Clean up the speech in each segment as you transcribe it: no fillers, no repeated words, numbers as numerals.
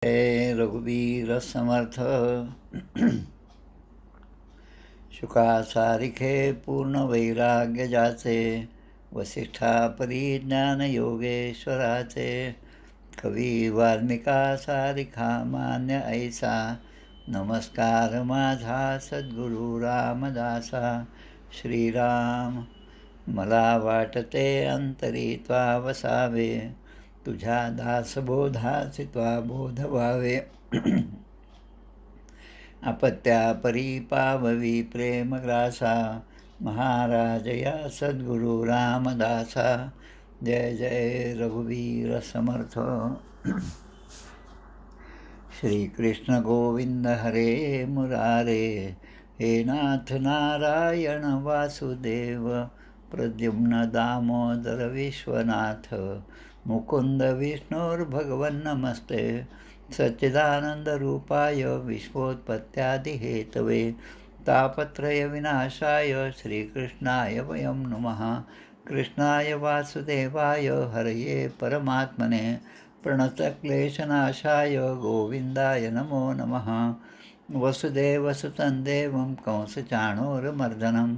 हे रघुवीर समर्थ. शुकासारिखे पूर्ण वैराग्य जाचे, वसिष्ठा परिज्ञान योगेश्वराचे. कवी वाल्मिका सारिखा मान्य ऐसा, नमस्कार माझा सद्गुरु रामदासा. श्रीराम मला वाटते अंतरी त्वा वसावे, तुझ्या दासबोधाचे त्वा बोध व्हावे. अपत्या परिपाववी प्रेमग्रासा, महाराज या सद्गुरु रामदासा. जय जय रघुवीर समर्थ. श्रीकृष्ण गोविंद हरे मुरारे, हे नाथ नारायण वासुदेव. प्रद्युम्न दामोदर विश्वनाथ, मुकुंद विष्णुर्भगवन् नमस्ते. सच्चिदानंदरूपाय विश्वोत्पत्त्यादिहेतवे, तापत्रय विनाशाय श्रीकृष्णाय वयं नमः. कृष्णाय वासुदेवाय हरये परमात्मने, प्रणतक्लेशनाशाय गोविंदाय नमो नमः. वसुदेवसुतं देवं कंसचाणूरमर्दनं,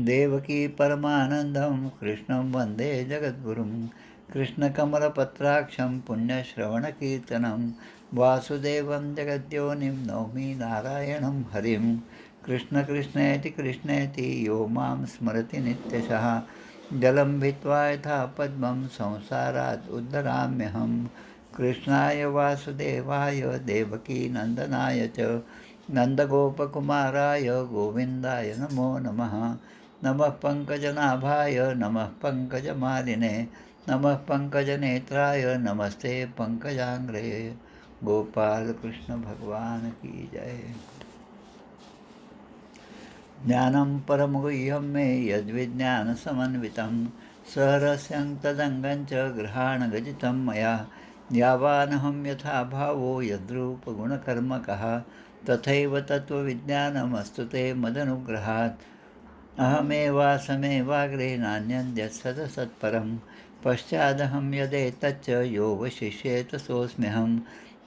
देवकी परमानन्दं कृष्णं वन्दे जगद्गुरुं. कृष्णकमलपत्राक्षं पुण्यश्रवणकीर्तनं, वासुदेवं जगद्योनिं नौमि नारायणं हरिं. कृष्ण कृष्णेति कृष्णेति यो मां स्मरति नित्यशः, जलं भित्त्वा यथा पद्मं संसारात् उद्धराम्यहम्. कृष्णाय वासुदेवाय देवकीनन्दनाय च, नन्दगोपकुमाराय गोविन्दाय नमो नमः. नमः पङ्कजनाभाय नमः पङ्कजमालिने, नमः पङ्कजनेत्राय नमस्ते पङ्कजाङ्ग्रे. गोपाल कृष्ण भगवान की जय. ज्ञानं परमगुह्यं मे यद्विज्ञानसमन्वितं, सहरस्यं तदङ्गं च गृहाणगजितं मया. यावानहं यथा भावो यद्रूपगुणकर्मकः, तथैव तत्त्वविज्ञानमस्तु ते मदनुग्रहात्. अहमेवासमेवाग्रे नान्यद्यत्सदसत्परं, पश्चादहं यदेतच्च यो वशिष्येत सोऽस्म्यहं.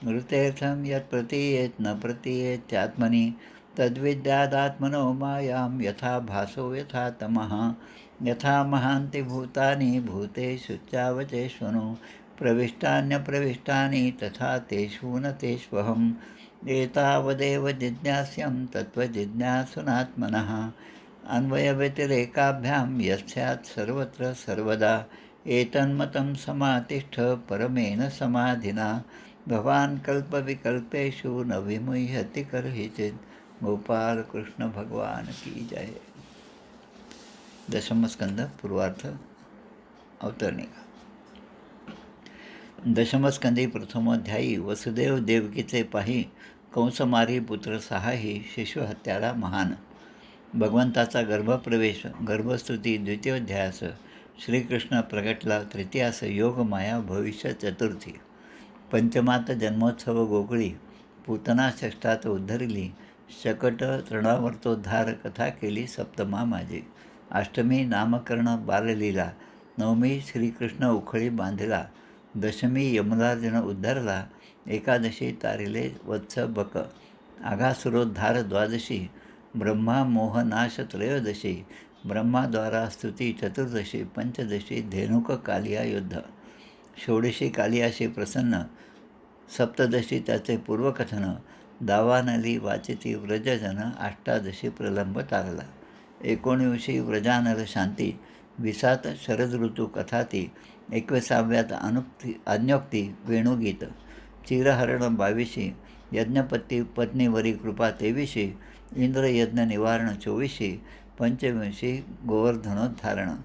ऋतेऽर्थं यत् प्रतीयेत् न प्रतीयेत्यात्मनि, तद्विद्यादात्मनो मायां यथा भासो यथा तमः. यथा महान्ति भूतानि भूतेषु चावचेष्वनु, प्रविष्टान्यप्रविष्टानि तथा तेषु न तेष्वहम्. एतावदेव जिज्ञास्यं तत्त्वजिज्ञासुनात्मनः, अन्वयव्यतिरेकाभ्यां यस्यात् सर्वत्र सर्वदा. एतन्मतं समातिष्ठ परमेन समाधिना, भवान् कल्पविकल्पेषु न विमुह्यति कर्हिचित्. गोपाल कृष्ण भगवान की जय. दशमस्कंद पूर्वार्थ अवतरणिका. दशमस्कंदी प्रथमोध्यायी. वसुदेव देवकीचे पाही, कंसमारी पुत्र सहाही, शिशुहत्यारा महान. भगवंताचा गर्भप्रवेश, गर्भस्तुती द्वितीयोध्यायास. श्रीकृष्ण प्रगटला तृतीयास. योगमाया भविष्य चतुर्थी. पंचमात जन्मोत्सव गोकुळी, पूतना षष्ठात उद्धरिली. शकट तृणावर्तोद्धार कथा केली सप्तमा माझी. अष्टमी नामकर्ण बाललीला, नवमी श्रीकृष्ण उखळी बांधिला. दशमी यमराजन उद्धरला, एकादशी तारिले वत्स बक. आघासुरोद्धार द्वादशी, ब्रह्मा मोहनाश त्रयोदशी. ब्रह्माद्वारा स्तुती चतुर्दशी. पंचदशी धेनुक कालिया युद्ध. षोडशी कालियाशी प्रसन्न. सप्तदशी त्याचे पूर्वकथन. दावानली वाचिती व्रजजन. अष्टादशी प्रलंब तारला. 19वी व्रजानल शांती. 20 शरद ऋतू कथाती. 21व्यात अन्योक्ती वेणुगीत. चिरहरण 22शी. यज्ञपती पत्नीवरी कृपा 23शी. इंद्रयज्ञ निवारण 24शी. पंचविंशी गोवर्धनोद्धारण.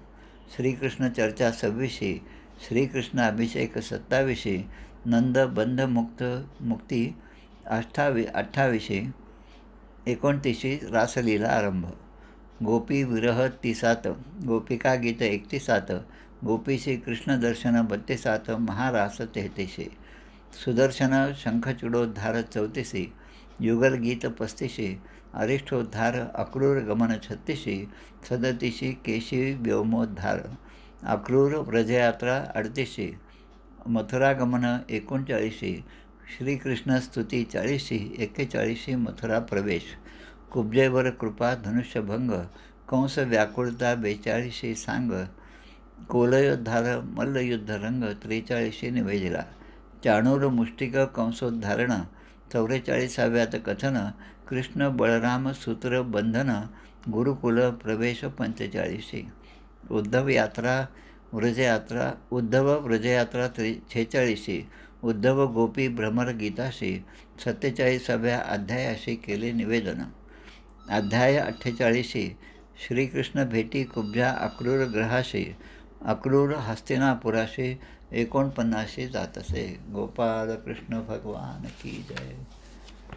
श्रीकृष्ण चर्चा 26शी. श्रीकृष्ण अभिषेक 27शी. नंद बंधमुक्त मुक्ती 28शी. 29शी रासलीला आरंभ. गोपी विरह 30. गोपिका गीत 31. गोपीशी कृष्ण दर्शन 32. महारास 33शी. सुदर्शन शंखचूडोद्धार 34शी. युगलगीत 35शी. अरिष्ठोद्धार अक्रूर गमन 36शी. 37शी केशी व्योमोद्धार. अक्रूर व्रजयात्रा 38शी. मथुरागमन 39शी. श्रीकृष्ण स्तुती 40 41 मथुरा प्रवेश, कुब्जेवर कृपा धनुष्यभंग, कंस व्याकुळता 42 सांग, कोलयोद्धार मल्लयुद्धरंग 43 निवेदिला, चाणूर मुष्टिक कंसोद्धारण 44व्यात कथन, कृष्ण बळराम सूत्र बंधन, गुरुकुल प्रवेश 45, उद्धव यात्रा व्रजयात्रा उद्धव व्रजयात्रा 46, उद्धव गोपी भ्रमर गीताशी 47व्या अध्यायाशी केले निवेदन, अध्याय 48 श्रीकृष्ण भेटी कुब्जा अक्रूर ग्रहाशी, अक्रूर हस्तिनापुराशी 49 जात असे. गोपाल कृष्ण भगवान की जय.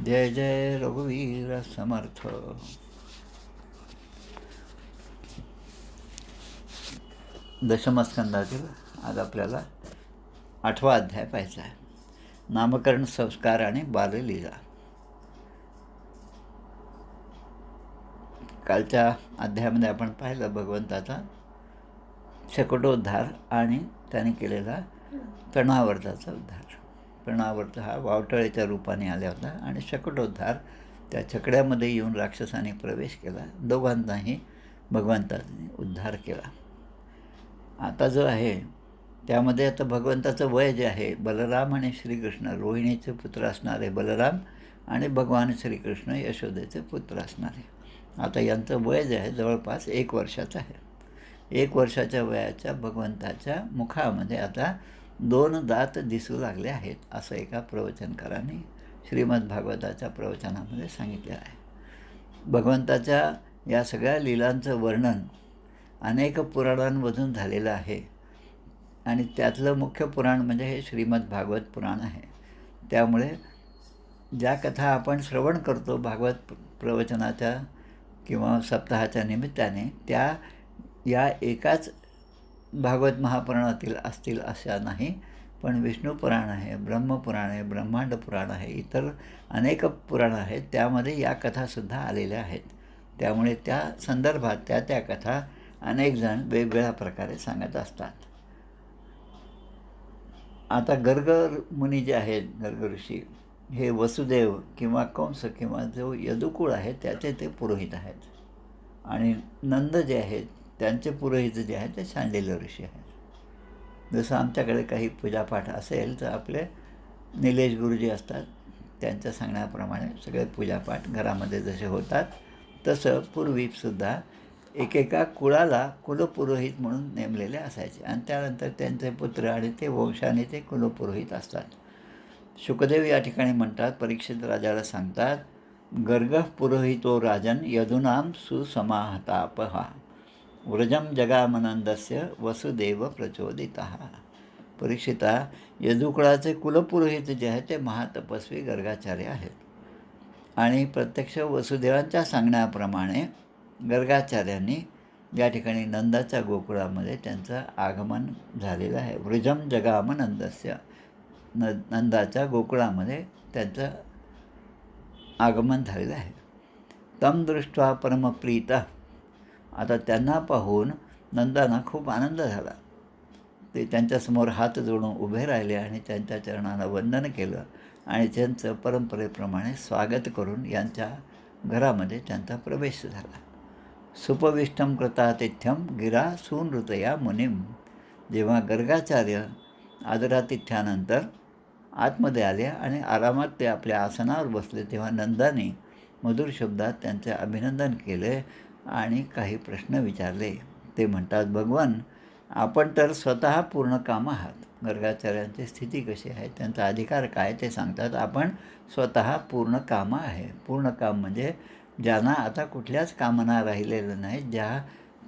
जय जय रघुवीर समर्थ. दशमस्कंदातील आज आपल्याला 8वा अध्याय पाहायचा आहे. नामकरण संस्कार आणि बाललीला. कालच्या अध्यायामध्ये आपण पाहिलं भगवंताचा शकटोद्धार आणि त्याने केलेला तृणावर्ताचा उद्धार. तृणावर्त हा वावटळीच्या रूपाने आला होता आणि शकटोद्धार त्या छकड्यामध्ये येऊन राक्षसाने प्रवेश केला. दोघांनाही भगवंताने उद्धार केला. आता जो आहे त्यामध्ये आता भगवंताचं वय जे आहे, बलराम आणि श्रीकृष्ण रोहिणीचे पुत्र असणारे बलराम आणि भगवान श्रीकृष्ण यशोदेचे पुत्र असणारे. आता यांचं वय जे आहे जवळपास 1 वर्षाचं आहे. 1 वर्षाच्या वयाच्या भगवंताच्या मुखामध्ये आता 2 दात दिसू लागले आहेत, असं एका प्रवचनकारांनी श्रीमद भागवताच्या प्रवचनामध्ये सांगितलेलं आहे. भगवंताच्या या सगळ्या लीलांचं वर्णन अनेक पुराणांमधून झालेलं आहे आणि त्यातलं मुख्य पुराण म्हणजे हे श्रीमद भागवत पुराण आहे. त्यामुळे ज्या कथा आपण श्रवण करतो भागवत प्रवचनाच्या किंवा सप्ताहाच्या निमित्ताने, त्या या एकाच भागवत महापुराणातील असतील अशा नाही, पण विष्णू पुराण आहे, ब्रह्मपुराण आहे, ब्रह्मांड पुराण आहे, इतर अनेक पुराणं आहेत, त्यामध्ये या कथासुद्धा आलेल्या आहेत. त्यामुळे त्या संदर्भात त्या कथा अनेक जण वेगवेगळ्या प्रकारे सांगत असतात. आता गर्ग मुनी जे आहेत, गर्ग ऋषी, हे वसुदेव किंवा कंस किंवा जो यदुकुळ आहे त्याचे ते पुरोहित आहेत. आणि नंद जे आहेत त्यांचे पुरोहित जे आहेत ते शांडिल्य ऋषी आहेत. जसं आमच्याकडे काही पूजापाठ असेल तर आपले निलेश गुरुजी असतात, त्यांच्या सांगण्याप्रमाणे सगळे पूजापाठ घरामध्ये जसे होतात तसं पूर्वीसुद्धा एकेका कुळाला कुलपुरोहित म्हणून नेमलेले असायचे आणि त्यानंतर त्यांचे पुत्र आणि ते वंशाने ते कुलपुरोहित असतात. शुकदेव या ठिकाणी म्हणतात, परीक्षित राजाला सांगतात, गर्ग पुरोहितो राजन यदूनाम सुसमाहतापहा व्रजम जगामनंदस्य वसुदेव प्रचोदितः. परीक्षिता, यदुकुळाचे कुलपुरोहित जे आहेत ते महातपस्वी गर्गाचार्य आहेत आणि प्रत्यक्ष वसुदेवांच्या सांगण्याप्रमाणे गर्गाचार्यांनी या ठिकाणी नंदाच्या गोकुळामध्ये त्यांचं आगमन झालेलं आहे. व्रजम जगामनंदस्य, नंदाच्या गोकुळामध्ये त्यांचं आगमन झालेलं आहे. तम दृष्ट्वा परमप्रीत. आता त्यांना पाहून नंदांना खूप आनंद झाला. ते त्यांच्यासमोर हात जोडून उभे राहिले आणि त्यांच्या चरणांना वंदन केलं आणि त्यांचं परंपरेप्रमाणे स्वागत करून यांच्या घरामध्ये त्यांचा प्रवेश झाला. सुपविष्टम कृतातिथ्यम गिरा सूनृतया मुनिम. जेव्हा गर्गाचार्य आदरातिथ्यानंतर आतमध्ये आले आणि आरामात ते आपल्या आसनावर बसले, तेव्हा नंदाने मधुर शब्दात त्यांचे अभिनंदन केले आणि काही प्रश्न विचारले. ते म्हणतात, भगवान, आपण तर स्वतः पूर्ण काम आहात. गर्गाचार्यांची स्थिती कशी आहे, त्यांचा अधिकार काय ते सांगतात. आपण स्वतः पूर्ण काम आहे. पूर्ण काम म्हणजे ज्यांना आता कुठल्याच कामना राहिलेलं नाही, ज्या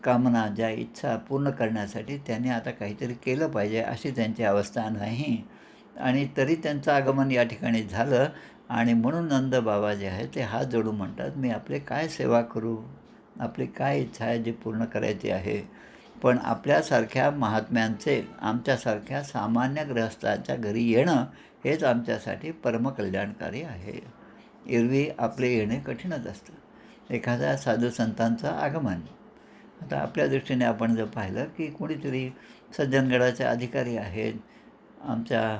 कामना ज्या इच्छा पूर्ण करण्यासाठी त्यांनी आता काहीतरी केलं पाहिजे अशी त्यांची अवस्था नाही. आणि तरी त्यांचं आगमन या ठिकाणी झालं आणि म्हणून नंद बाबा जे आहे ते हात जोडून म्हणतात, मी आपले काय सेवा करू, आपली काय इच्छा आहे जी पूर्ण करायची आहे. पण आपल्यासारख्या महात्म्यांचे आमच्यासारख्या सामान्य गृहस्थाच्या घरी येणं हेच आमच्यासाठी परमकल्याणकारी आहे. एरवी आपले येणे कठीणच असतं, एखाद्या साधू संतांचं आगमन. आता आपल्या दृष्टीने आपण जर पाहिलं की कोणीतरी सज्जनगडाचे अधिकारी आहेत, आमच्या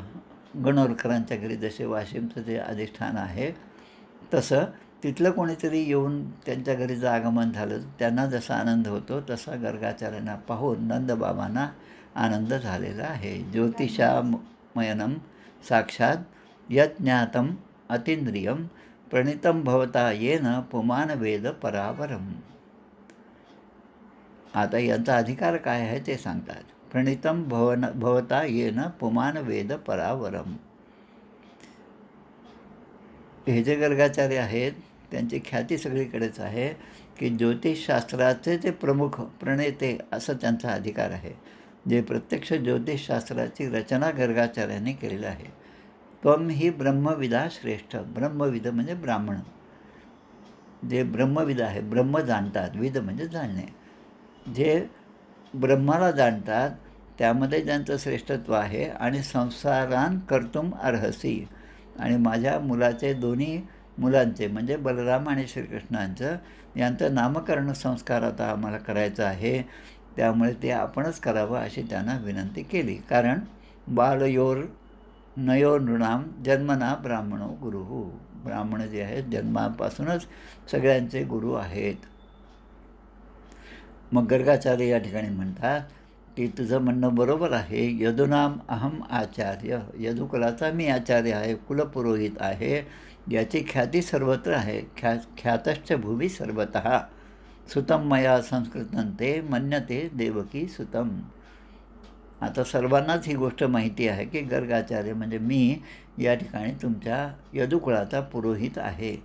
गणोरकरांच्या घरी जसे वाशिमचं जे अधिष्ठान आहे तसं तिथलं कोणीतरी येऊन त्यांच्या घरीचं आगमन झालं, त्यांना जसा आनंद होतो तसा गर्गाचार्यांना पाहून नंदबाबांना आनंद झालेला आहे. ज्योतिषामयनं साक्षात यज्ञातम अतींद्रियम प्रणितं भवता येन पुमान वेद परावरम. आता यांचा अधिकार काय आहे ते सांगतात. प्रणितं भवता येन पुमान वेद परावरम. हे जे गर्गाचार्य आहेत त्यांची ख्याती सगळीकडेच आहे की ज्योतिषशास्त्राचे ते प्रमुख प्रणेते असं त्यांचा अधिकार आहे. जे प्रत्यक्ष ज्योतिषशास्त्राची रचना गर्गाचार्यांनी केलेली आहे. त्वम ही ब्रह्मविदा श्रेष्ठ. ब्रह्मविद म्हणजे ब्राह्मण, जे ब्रह्मविद आहे, ब्रह्म जाणतात, विद म्हणजे जाणणे, जे ब्रह्माला जाणतात त्यामध्ये ज्यांचं श्रेष्ठत्व आहे. आणि संसारान कर्तुम अर्हसी. आणि माझ्या मुलाचे दोन्ही मुलांचे म्हणजे बलराम आणि श्रीकृष्णांचं यांचं नामकरण संस्कार आता आम्हाला करायचं आहे, त्यामुळे ते आपणच करावं अशी त्यांना विनंती केली. कारण बालयोर नयो नृणाम जन्मना ब्राह्मणो गुरु. ब्राह्मण जे आहेत जन्मापासूनच सगळ्यांचे गुरु आहेत. मग गर्गाचार्य या ठिकाणी म्हणतात की तुझं म्हणणं बरोबर आहे. यदुनाम अहम आचार्य. यदुकुलाचा मी आचार्य आहे, कुलपुरोहित आहे, याची ख्याती सर्वत्र आहे. ख्यातश्च भुवी सर्वतः. सुतम मया संस्कृतं ते मन्यते देवकी सुतम. आता सर्वांनाच ही गोष्ट माहिती आहे की गर्गाचार्य म्हणजे मी या ठिकाणी तुमच्या यदुकुळाचा पुरोहित आहे.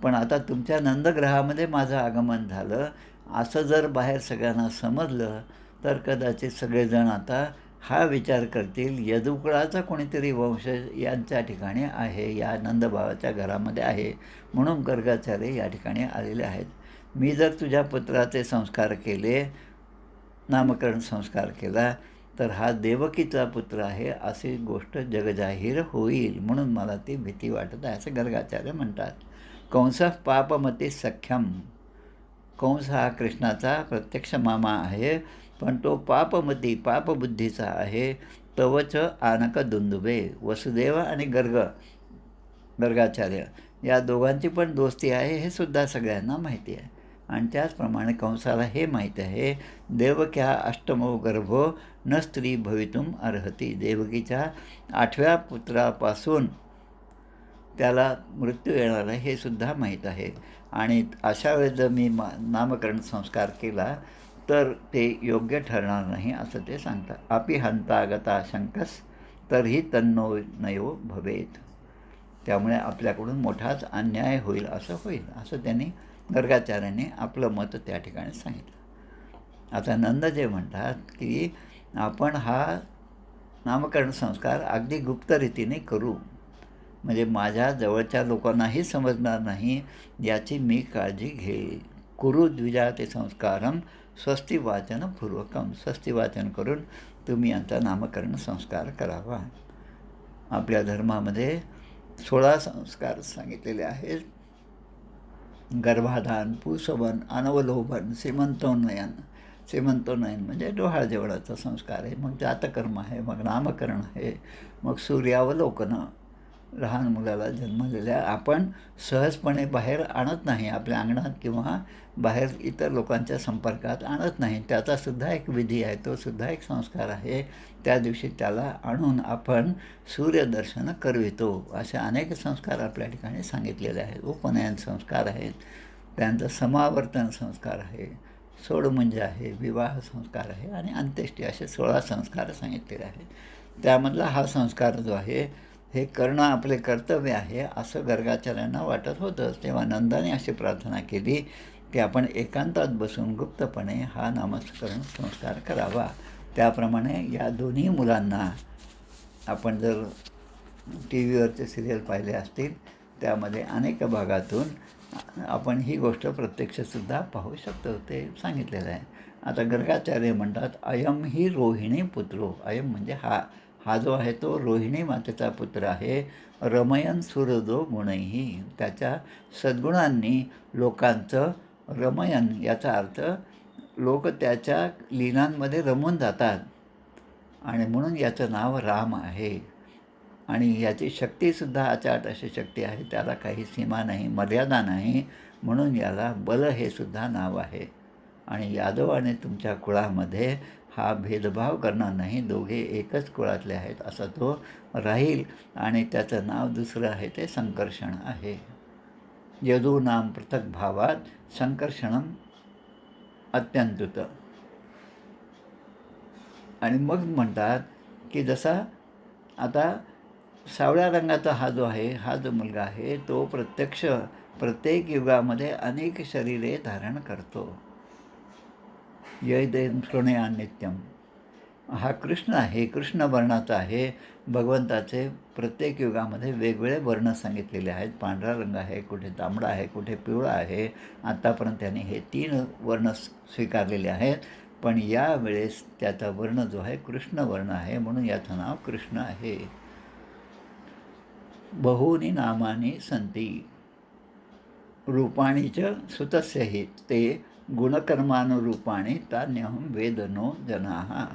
पण आता तुमच्या नंदग्रहामध्ये माझं आगमन झालं असं जर बाहेर सगळ्यांना समजलं तर कदाचित सगळेजण आता हा विचार करतील यदुकुळाचा कोणीतरी वंशज यांच्या ठिकाणी आहे, या नंदबाबाच्या घरामध्ये आहे, म्हणून गर्गाचार्य या ठिकाणी आलेले आहेत. मी जर तुझ्या पुत्राचे संस्कार केले, नामकरण संस्कार केला, तर हा देवकीचा पुत्र आहे अशी गोष्ट जगजाहीर होईल, म्हणून मला ती भीती वाटत आहे असं गर्गाचार्य म्हणतात. कंस पापमती सख्यम. कंस हा कृष्णाचा प्रत्यक्ष मामा आहे, पण तो पापमती पापबुद्धीचा आहे. तवच आनक दुंदुबे. वसुदेव आणि गर्गाचार्य या दोघांची पण दोस्ती आहे हे सुद्धा सगळ्यांना माहिती आहे. आणि त्याचप्रमाणे कंसाला हे माहीत आहे देवक्या अष्टमो गर्भो न स्त्री भवितुम अर्हती. देवकीच्या 8व्या पुत्रापासून त्याला मृत्यू येणार आहे हे सुद्धा माहीत आहे. आणि अशा वेळेस जर मी नामकरण संस्कार केला तर ते योग्य ठरणार नाही असं ते सांगतात. अपि हंतागता शंकस तरीही तन्नो नयो भवेत. त्यामुळे आपल्याकडून मोठाच अन्याय होईल असं त्यांनी गर्गाचार्यांनी आपलं मत त्या ठिकाणी सांगितलं. आता नंद जे म्हणतात की आपण हा नामकरण संस्कार अगदी गुप्त रीतीने करू, म्हणजे माझ्या जवळच्या लोकांनाही समजणार नाही याची मी काळजी घे. कुरु द्विजा ते संस्कारम स्वस्ती वाचनपूर्वकम. स्वस्ती वाचन करून तुम्ही यांचा नामकरण संस्कार करावा. आपल्या धर्मामध्ये 16 संस्कार सांगितलेले आहेत. गर्भाधान, पुंसवन, अनवलोभन, सीमंतोन्नयन. सीमंतोन्नयन म्हणजे डोहाळ जेवणाचा संस्कार आहे, मग जातकर्म आहे, मग नामकरण आहे, मग सूर्यावलोकनं. लहान मुलाला जन्मलेल्या आपण सहजपणे बाहेर आणत नाही, आपल्या अंगणात किंवा बाहेर इतर लोकांच्या संपर्कात आणत नाही. त्याचासुद्धा एक विधी आहे, तो सुद्धा एक संस्कार आहे. त्या दिवशी त्याला आणून आपण सूर्यदर्शन करवितो. असे अनेक संस्कार आपल्या ठिकाणी सांगितलेले आहेत. उपनयन संस्कार आहेत, त्यानंतर समावर्तन संस्कार आहे, सोडमुंज आहे, विवाह संस्कार आहे आणि अंत्येष्टी असे 16 संस्कार सांगितलेले आहेत. त्यामधला हा संस्कार जो आहे हे करणं आपले कर्तव्य आहे असं गर्गाचार्यांना वाटत होतं. तेव्हा नंदाने अशी प्रार्थना केली की आपण एकांतात बसून गुप्तपणे हा नामकरण संस्कार करावा. त्याप्रमाणे या दोन्ही मुलांना आपण जर टी व्हीवरचे सिरियल पाहिले असतील त्यामध्ये अनेक भागातून आपण ही गोष्ट प्रत्यक्षसुद्धा पाहू शकतो, ते सांगितलेलं आहे. आता गर्गाचार्य म्हणतात अयम ही रोहिणी पुत्रो. अयम म्हणजे हा जो आहे तो रोहिणी मातेचा पुत्र आहे. रमयन सुहृदो गुणैही. त्याच्या सद्गुणांनी लोकांचं रमयन याचा अर्थ लोक त्याच्या लीलांमध्ये रमून जातात आणि म्हणून याचं नाव राम आहे. आणि याची शक्तीसुद्धा अचाट अशी शक्ती आहे, त्याला काही सीमा नाही, मर्यादा नाही, म्हणून याला बल हे सुद्धा नाव आहे. आणि यादवाने तुमच्या कुळामध्ये हा भेदभाव करणार नाही, दोघे एकच कुळातले आहेत असा तो राहील. आणि त्याचं नाव दुसरं आहे ते संकर्षण आहे. यदू नाम पृथक भावात संकर्षणम अत्यंतुत. आणि मग म्हणतात की जसा आता सावळ्या रंगाचा हा जो आहे, हा जो मुलगा आहे, तो प्रत्येक युगामध्ये अनेक शरीरे धारण करतो. यैदेन शृणुया नित्यम. हा कृष्ण आहे, कृष्ण वर्णाचा आहे. भगवंताचे प्रत्येक युगामध्ये वेगवेगळे वर्ण सांगितलेले आहेत. पांढरा रंग आहे, कुठे तांबडा आहे, कुठे पिवळा आहे. आत्तापर्यंत त्यांनी हे 3 वर्ण स्वीकारलेले आहेत. पण यावेळेस त्याचा वर्ण जो आहे कृष्ण वर्ण आहे, म्हणून याचं नाव कृष्ण आहे. बहूनी नामानी संती रूपाणी च सुतस्य हि ते गुणकर्मानुरूपाणी तान्यहं वेदनो जनाः.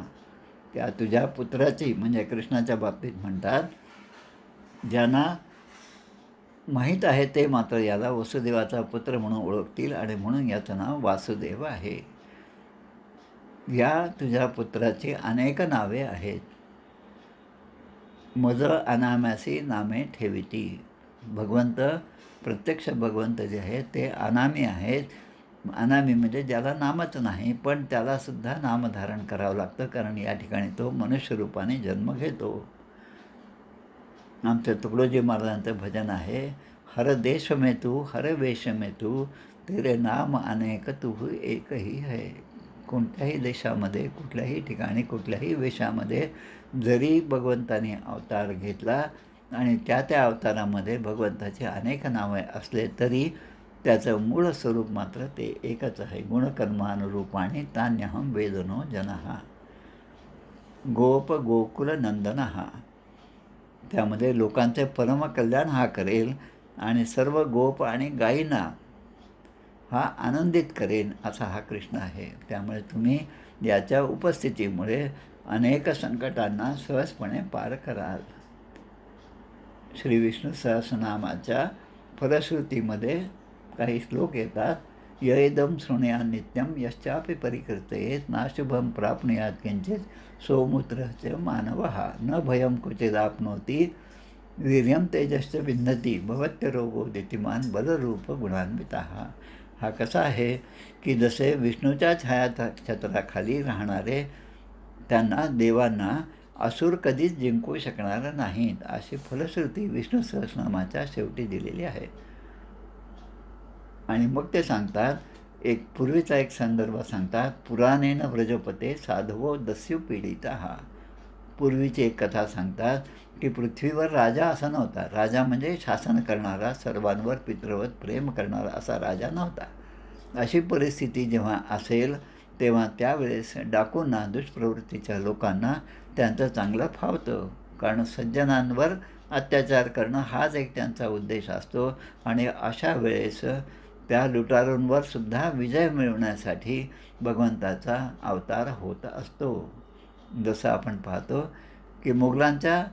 त्या तुझ्या पुत्राची म्हणजे कृष्णाच्या बाबतीत म्हणतात, ज्यांना माहीत आहे ते मात्र याला वसुदेवाचा पुत्र म्हणून ओळखतील आणि म्हणून याचं नाव वासुदेव आहे. या तुझ्या पुत्राची अनेक नावे आहेत. मज अनाम्यासी नामे ठेविती. भगवंत, प्रत्यक्ष भगवंत जे आहेत ते अनामी आहेत. अनामी म्हणजे ज्याला नामच नाही, पण त्यालासुद्धा नामधारण करावं लागतं, कारण या ठिकाणी तो मनुष्यरूपाने जन्म घेतो. आमचं तुकडोजी महाराजांचं भजन आहे, हर देश में तू, हर वेश में तू, तेरे नाम अनेक तू एकही है. कोणत्याही देशामध्ये, कुठल्याही ठिकाणी, कुठल्याही वेशामध्ये जरी भगवंताने अवतार घेतला आणि त्या अवतारामध्ये भगवंताचे अनेक नावे असले तरी त्याचं मूळ स्वरूप मात्र ते एकच आहे. गुणकर्मानुरूपाणी तान्यहं वेदनो जनः. गोप गोकुल नंदनः. त्यामध्ये लोकांचे परमकल्याण हा करेल आणि सर्व गोप आणि गायींना हा आनंदित करेन असा हा कृष्ण आहे. त्यामुळे तुम्ही याच्या उपस्थितीमुळे अनेक संकटांना सहजपणे पार कराल. श्री विष्णू सहस्रनामाच्या फलश्रुतीमध्ये काही श्लोक येतात. यैदं शृणुया नित्यं यश्चापि परिकीर्तयेत् नाशुभं प्राप्नुयात् किंचित् सौमुत्रश्च मानवः न भयं क्वचिदाप्नोति वीर्यं तेजश्च विंदती भवत्यरोगो दितिमान बलरूप गुणान्वितः. हा कसा आहे की जसे विष्णूच्या छत्राखाली राहणारे त्यांना, देवांना असुर कधीच जिंकू शकणार नाहीत अशी फलश्रुती विष्णू सहस्रनामाच्या शेवटी दिलेली आहे. आणि मग ते सांगतात, पूर्वीचा एक संदर्भ सांगतात, पुराणेन व्रजपते साधवो दस्यु पीडितः. पूर्वीची एक कथा सांगतात की पृथ्वीवर राजा असा नव्हता. राजा म्हणजे शासन करणारा, सर्वांवर पितृवत प्रेम करणारा असा राजा नव्हता. अशी परिस्थिती जेव्हा असेल तेव्हा त्यावेळेस डाकूंना, दुष्प्रवृत्तीच्या लोकांना त्यांचं चांगलं फावतं, कारण सज्जनांवर अत्याचार करणं हाच एक त्यांचा उद्देश असतो. आणि अशा वेळेस त्या लुटारूंवर सुद्धा विजय मिळवण्यासाठी भगवंताचा अवतार होत असतो. जसं आपण पाहतो की मुघलांच्या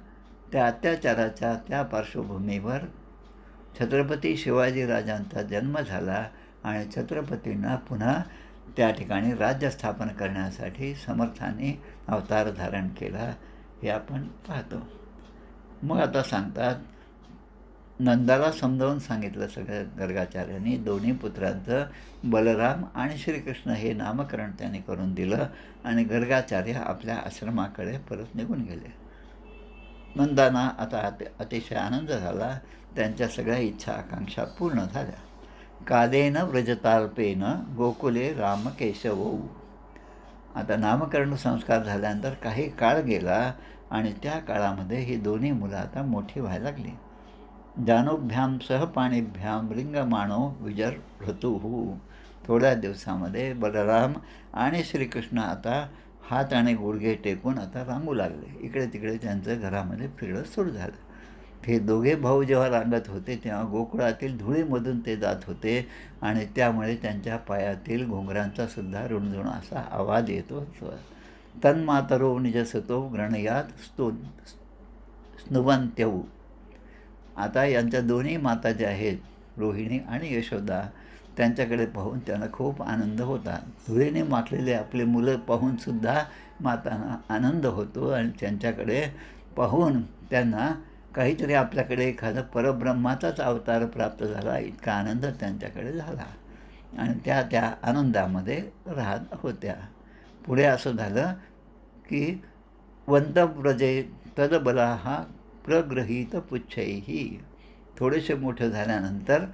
त्या अत्याचाराच्या त्या पार्श्वभूमीवर छत्रपती शिवाजीराजांचा जन्म झाला आणि छत्रपतींना पुन्हा त्या ठिकाणी राज्य स्थापन करण्यासाठी समर्थांनी अवतार धारण केला, हे आपण पाहतो. मग आता सांगतात, नंदाला समजावून सांगितलं सगळ्या गर्गाचार्यांनी. दोन्ही पुत्रांचं बलराम आणि श्रीकृष्ण हे नामकरण त्याने करून दिलं आणि गर्गाचार्य आपल्या आश्रमाकडे परत निघून गेले. नंदांना आता अतिशय आनंद झाला. त्यांच्या सगळ्या इच्छा आकांक्षा पूर्ण झाल्या. कालेन व्रजताल्पेन गोकुले रामकेशवौ. आता नामकरण संस्कार झाल्यानंतर काही काळ गेला आणि त्या काळामध्ये ही दोन्ही मुलं आता मोठी व्हायला लागली. जानोभ्याम सह पाणीभ्याम रिंगमाणो विजर्हतुः. थोड्या दिवसामध्ये बलराम आणि श्रीकृष्ण आता हात आणि गुडघे टेकून आता रांगू लागले. इकडे तिकडे त्यांचं घरामध्ये फिरणं सुरू झालं. हे दोघे भाऊ जेव्हा रांगत होते तेव्हा गोकुळातील धुळीमधून ते जात होते आणि त्यामुळे त्यांच्या पायातील घुंगरांचा सुद्धा रुणझुण असा आवाज येतो. तन्मातरो निजसतो ग्रणयात स्नुवंत्यौ. आता यांच्या दोन्ही माता ज्या आहेत, रोहिणी आणि यशोदा, त्यांच्याकडे पाहून त्यांना खूप आनंद होता. धुळीने माखलेले आपले मुलं पाहूनसुद्धा मातांना आनंद होतो आणि त्यांच्याकडे पाहून त्यांना काहीतरी आपल्याकडे एखादा परब्रह्माचाच अवतार प्राप्त झाला इतका आनंद त्यांच्याकडे झाला आणि त्या आनंदामध्ये राहत होत्या. पुढे असं झालं की वंदव्रजे तदबलाः प्रगृहीत पुच्छैः. थोडेसे मोठे झाल्यानंतर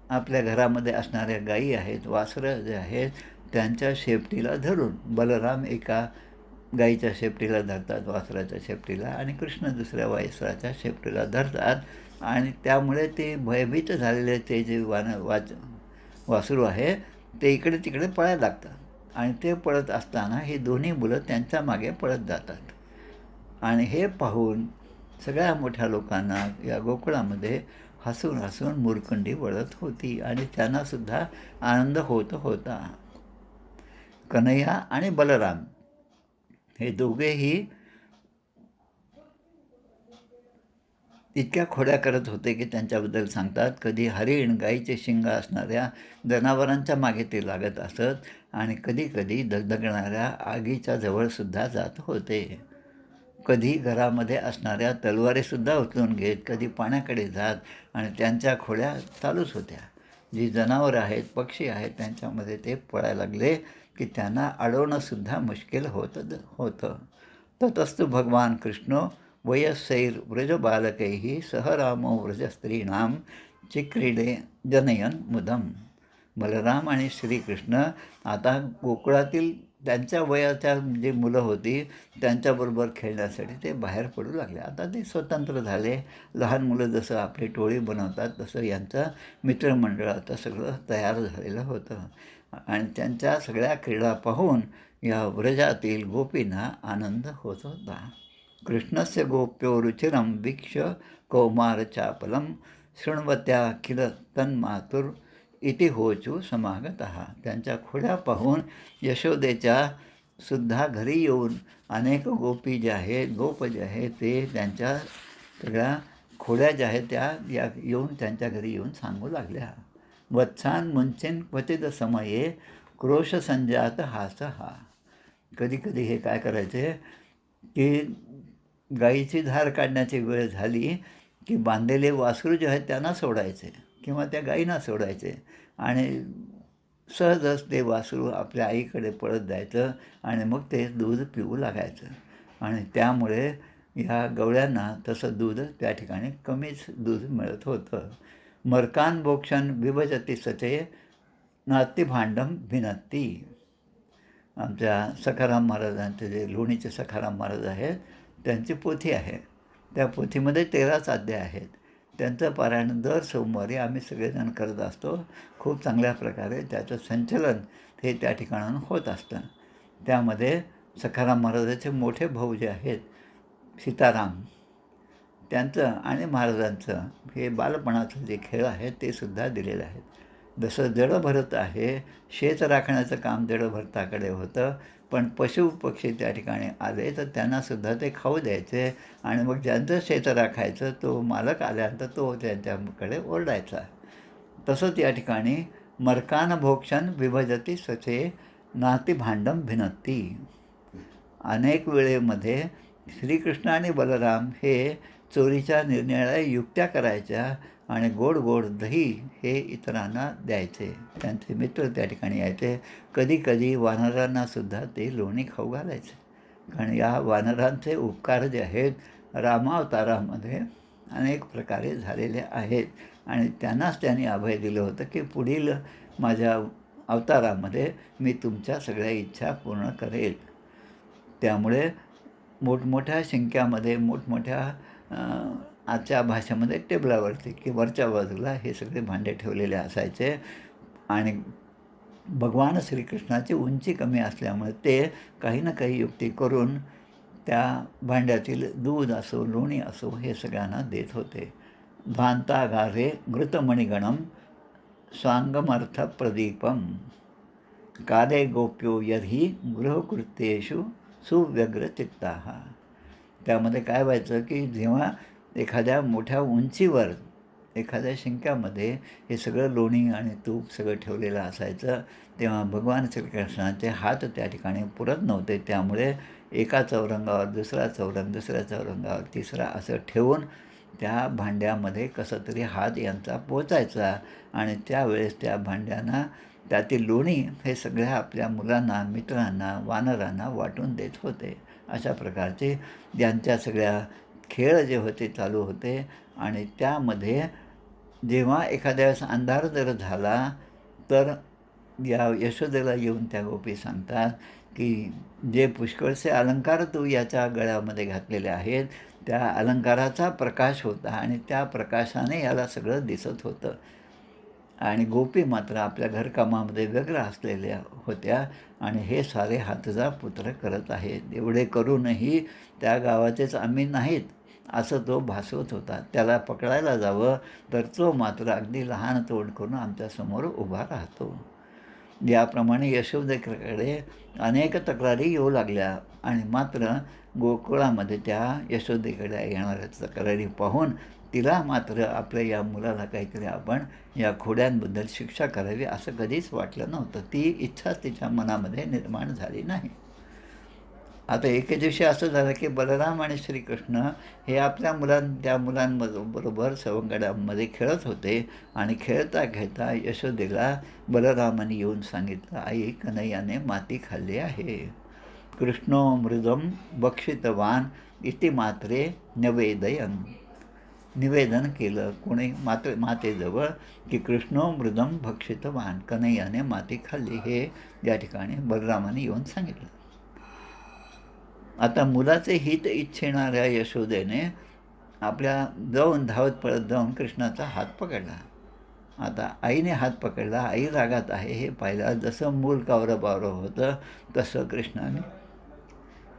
आपल्या घरामध्ये असणाऱ्या गायी आहेत, वासरं जे आहेत, त्यांच्या शेपटीला धरून बलराम एका गाईच्या शेपटीला धरतात, वासराच्या शेपटीला, आणि कृष्ण दुसऱ्या वासराच्या शेपटीला धरतात आणि त्यामुळे ते भयभीत झालेले ते जे वासरू आहे ते इकडे तिकडे पळायला लागतात आणि ते पळत असताना ही दोन्ही मुलं त्यांच्या मागे पळत जातात आणि हे पाहून सगळ्या मोठ्या लोकांना या गोकुळामध्ये हसून हसून मुरकुंडी वळत होती आणि त्यांनासुद्धा आनंद होत होता. कन्हैया आणि बलराम हे दोघेही इतक्या खोड्या करत होते की त्यांच्याबद्दल सांगतात, कधी हरिण, गाईचे शिंग असणाऱ्या जनावरांच्या मागे ते लागत असत आणि कधीकधी धगधगणाऱ्या आगीच्या जवळसुद्धा जात होते. कधी घरामध्ये असणाऱ्या तलवारीसुद्धा उचलून घेत, कधी पाण्याकडे जात आणि त्यांच्या खोड्या चालूच होत्या. जी जनावरं आहेत, पक्षी आहेत, त्यांच्यामध्ये ते पळायला लागले की त्यांना अडवणंसुद्धा मुश्किल होतं. ततस्तु भगवान कृष्णो वयस्सैर्व्रजबालकैः सह रामो व्रजस्त्रीणां चिक्रीडे जनयन मुदम. बलराम आणि श्रीकृष्ण आता गोकुळातील त्यांच्या वयाच्या जी मुलं होती त्यांच्याबरोबर खेळण्यासाठी ते बाहेर पडू लागले. आता ते स्वतंत्र झाले. लहान मुलं जसं आपली टोळी बनवतात तसं यांचं मित्रमंडळ आता सगळं तयार झालेलं होतं आणि त्यांच्या सगळ्या क्रीडा पाहून या व्रजातील गोपींना आनंद होत होता. कृष्णस्य गोप्यो रुचिरं वीक्ष्य कौमारचापलं शृण्वत्या किल तन्मातुर इति होचू समागतः. त्यांच्या खोड्या पाहून यशोदेच्या सुद्धा घरी येऊन अनेक गोपी ज्या आहेत, गोप जे आहेत, ते त्यांच्या सगळ्या खोड्या ज्या आहेत त्या येऊन त्यांच्या घरी येऊन सांगू लागल्या. वत्सान मुंचेन क्वचित समये क्रोशसंजात हासहा. कधी कधी हे काय करायचे की गाईची धार काढण्याची वेळ झाली की बांधलेले वासरू जे आहेत त्यांना सोडायचे किंवा त्या गाईंना सोडायचे आणि सहजच ते वासरू आपल्या आईकडे पळत जायचं आणि मग ते दूध पिऊ लागायचं आणि त्यामुळे ह्या गवळ्यांना तसं दूध त्या ठिकाणी कमीच दूध मिळत होतं. मर्कान बोक्षण विभजती सचे नाती भांडम भिनत्ती. आमच्या सखाराम महाराजांचे जे लोणीचे सखाराम महाराज आहेत त्यांची पोथी आहे. त्या पोथीमध्ये 13च अध्याय आहेत. त्यांचं पारायण दर सोमवारी आम्ही सगळेजण करत असतो. खूप चांगल्या प्रकारे त्याचं संचलन हे त्या ठिकाणाहून होत असतं. त्यामध्ये सखाराम महाराजाचे मोठे भाऊ जे आहेत सीताराम, त्यांचं आणि महाराजांचं हे बालपणाचं जे खेळ आहे ते सुद्धा दिलेलं आहे. जसं जडभरत आहे, शेत राखण्याचं काम जडभरताकडे होतं, पण पशु पक्षी त्या ठिकाणी आले तर त्यांनासुद्धा ते खाऊ द्यायचे आणि मग ज्यांचं शेत राखायचं तो मालक आल्यानंतर तो त्यांच्याकडे ओरडायचा. तसंच या ठिकाणी मर्कान भोक्षण विभजती सचे नाती भांडम भिनत्ती. अनेक वेळेमध्ये श्रीकृष्ण आणि बलराम हे चोरीच्या निरनिराळ्या युक्त्या करायच्या आणि गोड गोड दही हे इतरांना द्यायचे. त्यांचे मित्र त्या ठिकाणी यायचे. कधी कधी वानरांनासुद्धा ते लोणी खाऊ घालायचे. कारण या वानरांचे उपकार जे आहेत रामावतारामध्ये अनेक प्रकारे झालेले आहेत आणि त्यांनाच त्यांनी अभय दिलं होतं की पुढील माझ्या अवतारामध्ये मी तुमच्या सगळ्या इच्छा पूर्ण करेल. त्यामुळे मोठमोठ्या शिंक्यामध्ये मोठमोठ्या आजच्या भाषेमध्ये टेबलावरती की वरच्या बाजूला हे सगळे भांडे ठेवलेले असायचे आणि भगवान श्रीकृष्णाची उंची कमी असल्यामुळे ते काही ना काही युक्ती करून त्या भांड्यातील दूध असो लोणी असो हे सगळ्यांना देत होते. भांतागारे घृतमणिगणम स्वांगमर्थ प्रदीपम काले गोप्यो यर्हि गृहकृत्येषु सुव्यग्रचित्ताः. त्यामध्ये काय व्हायचं की जेव्हा एखाद्या मोठ्या उंचीवर एखाद्या शिंक्यामध्ये हे सगळं लोणी आणि तूप सगळं ठेवलेलं असायचं, तेव्हा भगवान श्रीकृष्णाचे हात त्या ठिकाणी पुरत नव्हते. त्यामुळे एका चौरंगावर दुसऱ्या चौरंगावर तिसरा असं ठेवून त्या भांड्यामध्ये कसा तरी हात यांचा पोचायचा आणि त्यावेळेस त्या भांड्यांना त्यातील लोणी हे सगळ्या आपल्या मुलांना, मित्रांना, वानरांना वाटून देत होते. अशा प्रकारचे यांच्या सगळ्या खेळ जे होते चालू होते आणि त्यामध्ये जेव्हा एखाद्या वेळेस अंधार जर झाला, तर या यशोदेला येऊन त्या गोपी सांगतात, की जे पुष्कळसे अलंकार तू याच्या गळ्यामध्ये घातलेले आहेत, त्या अलंकाराचा प्रकाश होता आणि त्या प्रकाशाने याला सगळं दिसत होतं. आणि गोपी मात्र आपल्या घरकामामध्ये व्यग्र असलेल्या होत्या आणि हे सारे हातचा पुत्र करत आहेत. एवढे करूनही त्या गावाचेच आम्ही नाहीत, असं तो भासवत होता. त्याला पकडायला जावं, तर तो मात्र अगदी लहान तोंड करून आमच्यासमोर उभा राहतो. याप्रमाणे यशोदेकडे अनेक तक्रारी येऊ लागल्या आणि मात्र गोकुळामध्ये त्या यशोदेकडे येणाऱ्या तक्रारी पाहून तिला मात्र आपल्या या मुलाला काहीतरी आपण या खोड्यांबद्दल शिक्षा करावी असं कधीच वाटलं नव्हतं. ती इच्छाच तिच्या मनामध्ये निर्माण झाली नाही. आता एके दिवशी असं झालं की बलराम आणि श्रीकृष्ण हे आपल्या त्या मुलांबरोबर सवंगड्यामध्ये खेळत होते आणि खेळता खेळता यशोदेला बलरामाने येऊन सांगितलं, आई कन्हैयाने माती खाल्ली आहे. कृष्णो मृदम भक्षितवान इति मात्रे निवेदयन. निवेदन केलं कोणी मातेजवळ की कृष्णो मृदम भक्षितवान, कन्हैयाने माती खाल्ली हे या ठिकाणी बलरामाने येऊन सांगितलं. आता मुलाचे हित इच्छिणाऱ्या यशोदेने आपल्या धावत पळत जाऊन कृष्णाचा हात पकडला. आता आईने हात पकडला, आई रागात आहे हे पाहिलं. जसं मूल कावरं होतं तसं कृष्णाने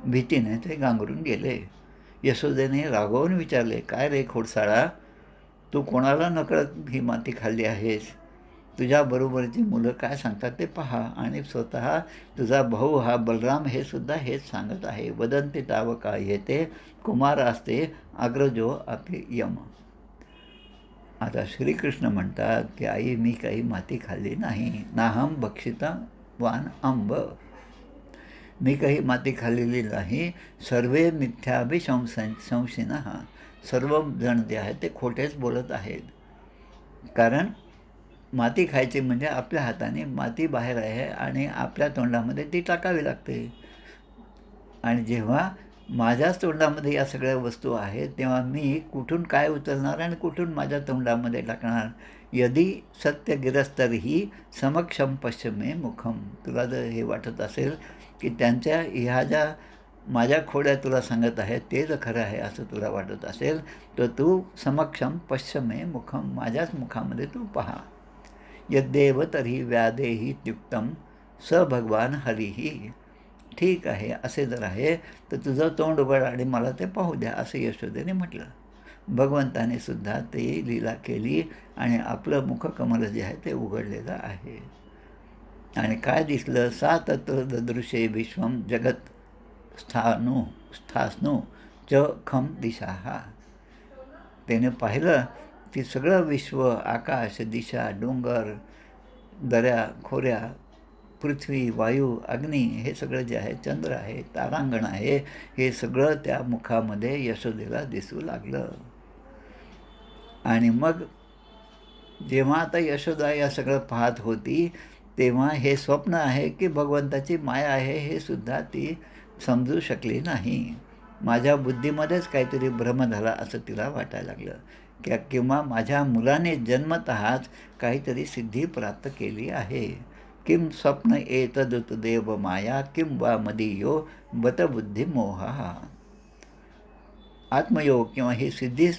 भीतीने ते गांगरून गेले. यशोदेने रागावून विचारले, काय रे खोडसाळा, तू कोणाला नकळत ही माती खाल्ली आहेस? तुझ्याबरोबरची मुलं काय सांगतात ते पहा. आणि स्वतः तुझा भाऊ हा बलराम हे सुद्धा हेच सांगत आहे. वदंती तावका येते कुमार असते अग्रजो अपि यम. आता श्रीकृष्ण म्हणतात की आई मी काही माती खाल्ली नाही. नाहम भक्षितवान अंब. मी काही माती खाल्लेली नाही. सर्वे मिथ्याभिशंसिनः. सर्व जण जे आहेत ते खोटेच बोलत आहेत. कारण माती खायची म्हणजे आपल्या हाताने माती बाहेर आहे आणि आपल्या तोंडामध्ये ती टाकावी लागते. आणि जेव्हा माझ्याच तोंडामध्ये या सगळ्या वस्तू आहेत, तेव्हा मी कुठून काय उचलणार आणि कुठून माझ्या तोंडामध्ये टाकणार. यदि सत्य गिरस्तरही समक्षम पश्चिमे मुखम. तुला जर हे वाटत असेल की त्यांच्या ह्या ज्या माझ्या खोड्या तुला सांगत आहेत ते जर खरं आहे असं तुला वाटत असेल, तर तू समक्षम पश्चिमे मुखम, माझ्याच मुखामध्ये तू पहा. यद्देव तर्हि व्यादेही त्युक्तम स भगवान हरिही. ठीक आहे, असे जर आहे तर तुझं तोंड उघड आणि मला ते पाहू द्या, असं यशोदेने म्हटलं. भगवंताने सुद्धा ते लीला केली आणि आपलं मुखकमल जे आहे ते उघडलेलं आहे. आणि काय दिसलं? सा तत्र ददृशे विश्वम जगत स्थास्नु च खम दिशा. त्याने पाहिलं की सगळं विश्व, आकाश, दिशा, डोंगर, दऱ्या खोऱ्या, पृथ्वी, वायू, अग्नी हे सगळं जे आहे, चंद्र आहे, तारांगण आहे, हे सगळं त्या मुखामध्ये यशोदेला दिसू लागलं. आणि मग जेव्हा आता यशोदा या सगळं पाहत होती, तेव्हा हे स्वप्न आहे की भगवंताची माया आहे हे सुद्धा ती समजू शकली नाही. माझ्या बुद्धीमध्येच काहीतरी भ्रम झाला असं तिला वाटायला लागलं. किंवा माझ्या मुलाने जन्मतःच काहीतरी सिद्धी प्राप्त केली आहे. किम स्वप्न एतदुत देव माया किं वा मदीयो बत बुद्धी मोहा. आत्मयोग किंवा ही सिद्धी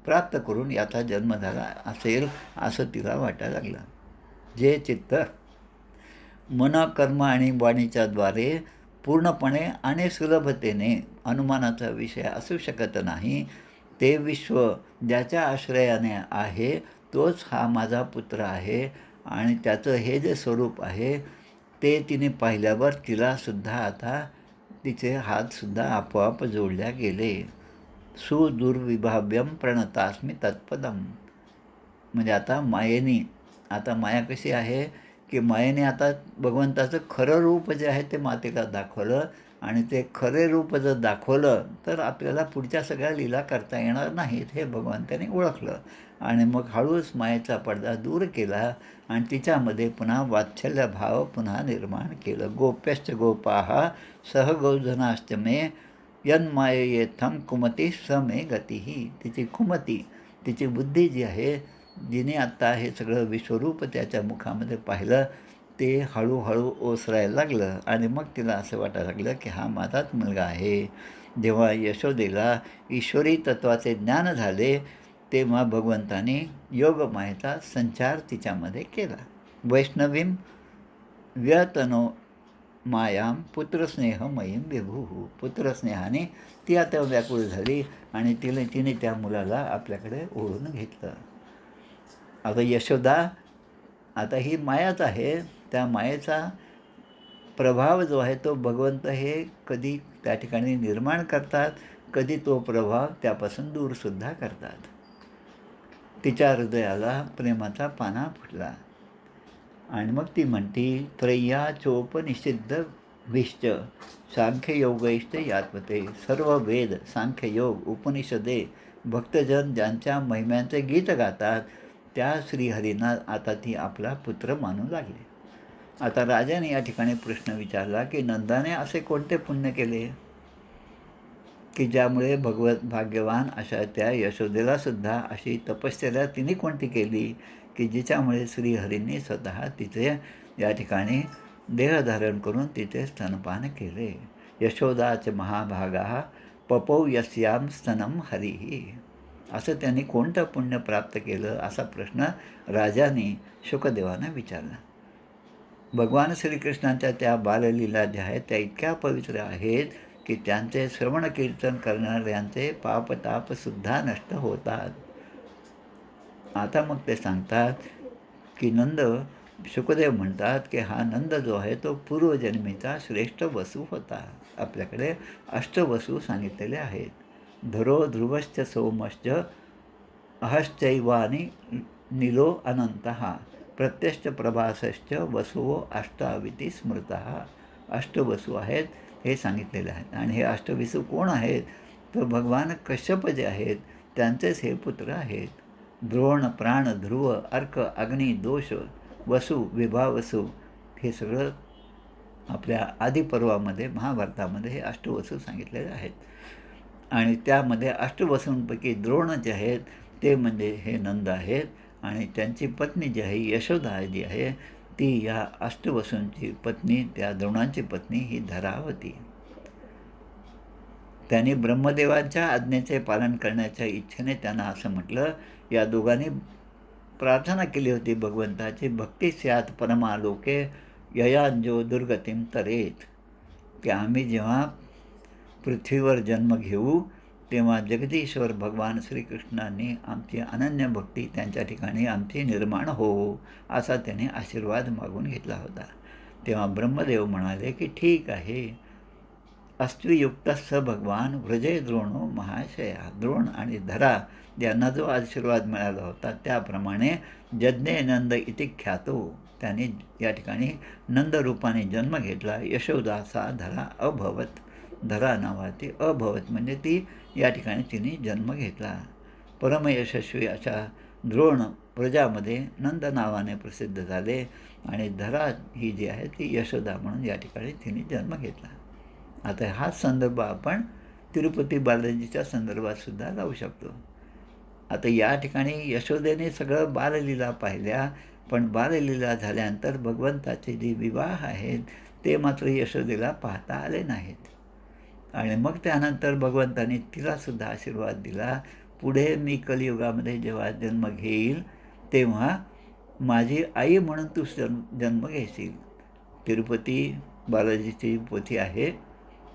प्राप्त करून याचा जन्म झाला असेल असं तिला वाटायला लागलं. जे चित्त मन, कर्म आणि वाणीच्या द्वारे पूर्णपणे आणि सुलभतेने अनुमानाचा विषय असू शकत नाही, ते विश्व ज्याच्या आश्रयाने आहे तोच हा माझा पुत्र आहे. आणि त्याचं हे जे स्वरूप आहे ते तिने पाहिल्यावर तिलासुद्धा आता तिचे हातसुद्धा आपोआप जोडल्या गेले. सुदुर्विभाव्यम प्रणतास्मी तत्पदम. म्हणजे आता माया कशी आहे, की मायेने आता भगवंताचं खरं रूप जे आहे ते मातेला दाखवलं, आणि ते खरे रूप जर दाखवलं तर आपल्याला पुढच्या सगळ्या लीला करता येणार नाहीत हे भगवंताने ओळखलं. आणि मग हळूच मायेचा पडदा दूर केला आणि तिच्यामध्ये पुन्हा वात्सल्य भाव पुन्हा निर्माण केलं. गोप्यश्च गोपाः सह गोधनाश्च मे यन्मायेथं कुमती स मे गतिः. तिची कुमती, तिची बुद्धी जी आहे, जिने आत्ता हे सगळं विश्वरूप त्याच्या मुखामध्ये पाहिलं, ते हळूहळू ओसरायला लागलं आणि मग तिला असं वाटायला लागलं की हा माझाच मुलगा आहे. जेव्हा यशोदेला ईश्वरी तत्त्वाचे ज्ञान झाले, तेव्हा भगवंताने योगमायेचा संचार तिच्यामध्ये केला. वैष्णवीं व्यतनो मायां पुत्रस्नेहमयीं विभुः. पुत्रस्नेहाने ती आता व्याकुळ झाली आणि तिने त्या मुलाला आपल्याकडे ओढून घेतलं. आता यशोदा, आता ही मायाच आहे. त्या मायेचा प्रभाव जो आहे तो भगवंत हे कधी त्या ठिकाणी निर्माण करतात, कधी तो प्रभाव त्यापासून दूरसुद्धा करतात. तिच्या हृदयाला प्रेमाचा पाना फुटला आणि मग ती म्हणती, त्रय्या चोपनिषिद्ध विश्च सांख्ययोगैश्च यात्वते. सर्व वेद, सांख्ययोग, उपनिषदे, भक्तजन ज्यांच्या महिम्यांचे गीत गातात त्या श्रीहरींना आता ती आपला पुत्र मानू लागली. आता राजाने या ठिकाणी प्रश्न विचारला की नंदाने असे कोणते पुण्य केले की ज्यामुळे भाग्यवान अशा त्या यशोदेलासुद्धा अशी तपश्चर्या तिने कोणती केली की जिच्यामुळे श्रीहरींनी स्वतः तिचे या ठिकाणी देहधारण करून तिचे स्तनपान केले. यशोदाच महाभागा पपौ यस्याम स्तनम हरिही. असं त्यांनी कोणतं पुण्य प्राप्त केलं असा प्रश्न राजाने शुकदेवांना विचारला. भगवान श्रीकृष्णांच्या त्या बाललीला ज्या आहेत त्या इतक्या पवित्र आहेत की त्यांचे श्रवण कीर्तन करणाऱ्यांचे पापतापसुद्धा नष्ट होतात. आता मग ते सांगतात की नंद, शुकदेव म्हणतात की हा नंद जो आहे तो पूर्वजन्मीचा श्रेष्ठ वसू होता. आपल्याकडे अष्टवसू सांगितलेले आहेत. धरो ध्रुवश्च सोमश्च अहश्चैवानि नीलो अनंतः प्रत्यश्च प्रभासश्च वसुवो अष्टाविती स्मृतः. अष्टवसू आहेत हे सांगितलेले आहेत. आणि हे अष्टवसू कोण आहेत तर भगवान कश्यप जे आहेत त्यांचेच हे पुत्र आहेत. द्रोण, प्राण, ध्रुव, अर्क, अग्नी, दोष, वसु, विभावसु हे सगळं आपल्या आदिपर्वामध्ये महाभारतामध्ये हे अष्टवसू सांगितलेले आहेत. आणि त्यामध्ये अष्टवसूंपैकी द्रोण जे आहेत ते म्हणजे हे नंद आहेत आणि त्यांची पत्नी जी आहे यशोदा जी आहे ती या अष्टवसूंची पत्नी, त्या द्रोणांची पत्नी ही धरा होती. त्यांनी ब्रह्मदेवांच्या आज्ञेचे पालन करण्याच्या इच्छेने त्यांना असं म्हटलं. या दोघांनी प्रार्थना केली होती भगवंताची, भक्ती स्यात् परमालोके ययांजो दुर्गतीम तरेत, की आम्ही जेव्हा पृथ्वीवर जन्म घेऊ तेव्हा जगदीश्वर भगवान श्रीकृष्णांनी आमची अनन्य भक्ती त्यांच्या ठिकाणी आमची निर्माण हो असा त्याने आशीर्वाद मागून घेतला होता. तेव्हा ब्रह्मदेव म्हणाले की ठीक आहे. अस्त्वियुक्तस्स भगवान व्रजे द्रोणो महाशया. द्रोण आणि धरा यांना जो आशीर्वाद मिळाला होता त्याप्रमाणे यज्ञे नंद इति ख्यातो, त्यांनी या ठिकाणी नंदरूपाने जन्म घेतला. यशोदासा धरा अभवत. धरा नावाची अभवत म्हणजे ती या ठिकाणी तिने जन्म घेतला. परमयशस्वी अशा द्रोण प्रजामध्ये नंद नावाने प्रसिद्ध झाले आणि धरा ही जी आहे ती यशोदा म्हणून या ठिकाणी तिने जन्म घेतला. आता हा संदर्भ आपण तिरुपती बालाजीच्या संदर्भात सुद्धा लावू शकतो. आता या ठिकाणी यशोदेने सगळं बाललीला पाहिल्या, पण बाललीला झाल्यानंतर भगवंताचे जे विवाह आहेत ते मात्र यशोदेला पाहता आले नाहीत. आणि मग त्यानंतर भगवंताने तिलासुद्धा आशीर्वाद दिला, पुढे मी कलियुगामध्ये जेव्हा जन्म घेईल तेव्हा माझी आई म्हणून तू जन्म घेशील. तिरुपती बालाजीची पोथी आहे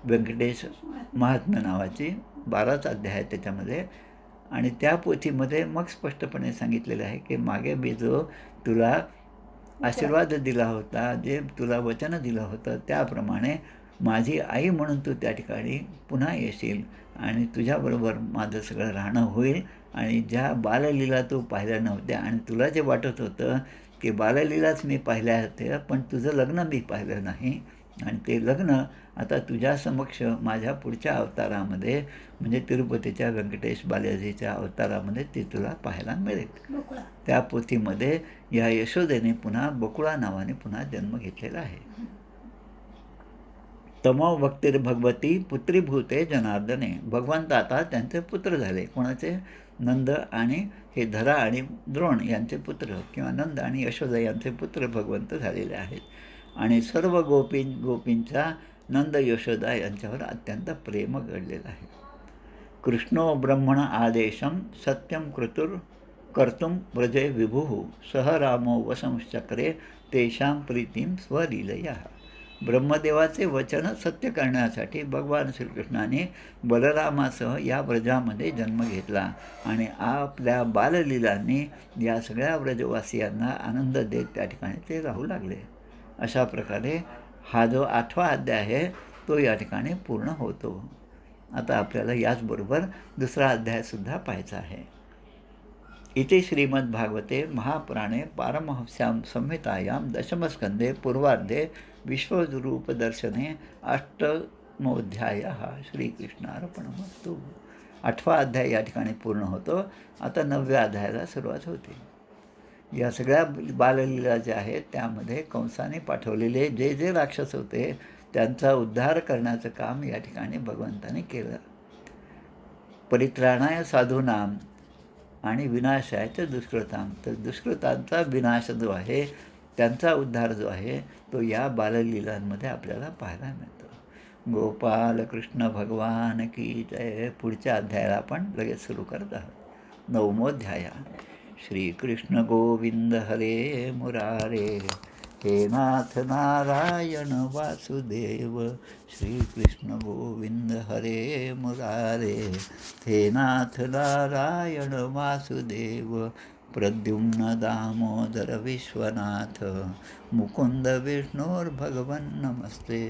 व्यंकटेश महात्म्य नावाची, 12च अध्याय आहे त्याच्यामध्ये. आणि त्या पोथीमध्ये मग स्पष्टपणे सांगितलेलं आहे की मागे मी जो तुला आशीर्वाद दिला होता, जे तुला वचन दिलं होतं त्याप्रमाणे माझी आई म्हणून तू त्या ठिकाणी पुन्हा येशील आणि तुझ्याबरोबर माझं सगळं राहणं होईल. आणि ज्या बाललीला तू पाहिल्या नव्हत्या आणि तुला जे वाटत होतं की बाललीलाच मी पाहिल्या होत्या, पण तुझं लग्न मी पाहिलं नाही. आणि ते लग्न आता तुझ्या समक्ष माझ्या पुढच्या अवतारामध्ये, म्हणजे तिरुपतीच्या व्यंकटेश बालाजीच्या अवतारामध्ये ते तुला पाहायला मिळेल. त्या पोथीमध्ये या यशोदेने पुन्हा बकुळा नावाने पुन्हा जन्म घेतलेला आहे. तमो भक्तिर्भगवती पुत्रीभूते जनार्दने. भगवंत आता त्यांचे पुत्र झाले. कोणाचे? नंद आणि हे धरा आणि द्रोण यांचे पुत्र, किंवा नंद आणि यशोदा यांचे पुत्र भगवंत झालेले आहेत. आणि सर्व गोपींचा नंद यशोदा यांच्यावर अत्यंत प्रेम घडलेलं आहे. कृष्णो ब्रह्मण आदेशम सत्यम कर्तुम व्रजे विभुः सह रामो वसंश्चक्रे तेषां प्रीतीम स्वलीलया. ब्रह्मदेवाचे वचन सत्य करण्यासाठी भगवान श्रीकृष्णाने बलरामासह या व्रजामध्ये जन्म घेतला आणि आपल्या बाललीलांनी या सगळ्या व्रजवासियांना आनंद देत त्या ठिकाणी ते राहू लागले. अशा प्रकारे हा जो 8वा अध्याय आहे तो या ठिकाणी पूर्ण होतो. आता आपल्याला याचबरोबर दुसरा अध्यायसुद्धा पाहायचा आहे. इति श्रीमद्भागवते महापुराणे पारमहंस्यां संहितायां दशमस्कंदे पूर्वार्धे विश्वरूपदर्शने 8मोऽध्यायः. श्रीकृष्णार्पणमस्तु. 8वा अध्याय या ठिकाणी पूर्ण होतो. आता 9व्या अध्यायाला सुरुवात होते. या सगळ्या बाललीला ज्या आहेत त्यामध्ये कंसाने पाठवलेले जे जे राक्षस होते त्यांचा उद्धार करण्याचं काम या ठिकाणी भगवंताने केलं. परित्राणाय साधूनाम आणि विनाशायच दुष्कृताम. तर दुष्कृतांचा विनाश जो आहे, त्यांचा उद्धार जो आहे तो या बाललीलांमध्ये आपल्याला पाहायला मिळतो. गोपाल कृष्ण भगवान की जय. पुढच्या अध्यायाला आपण लगेच सुरू करत आहोत. 9मोऽध्याय. श्रीकृष्ण गोविंद हरे मुरारे, हे नाथ नारायण वासुदेव. श्रीकृष्ण गोविंद हरे मुरारे, हे नाथ नारायण वासुदेव. प्रद्युम्न दामोदर विश्वनाथ, मुकुंद विष्णुर्भगवन् नमस्ते.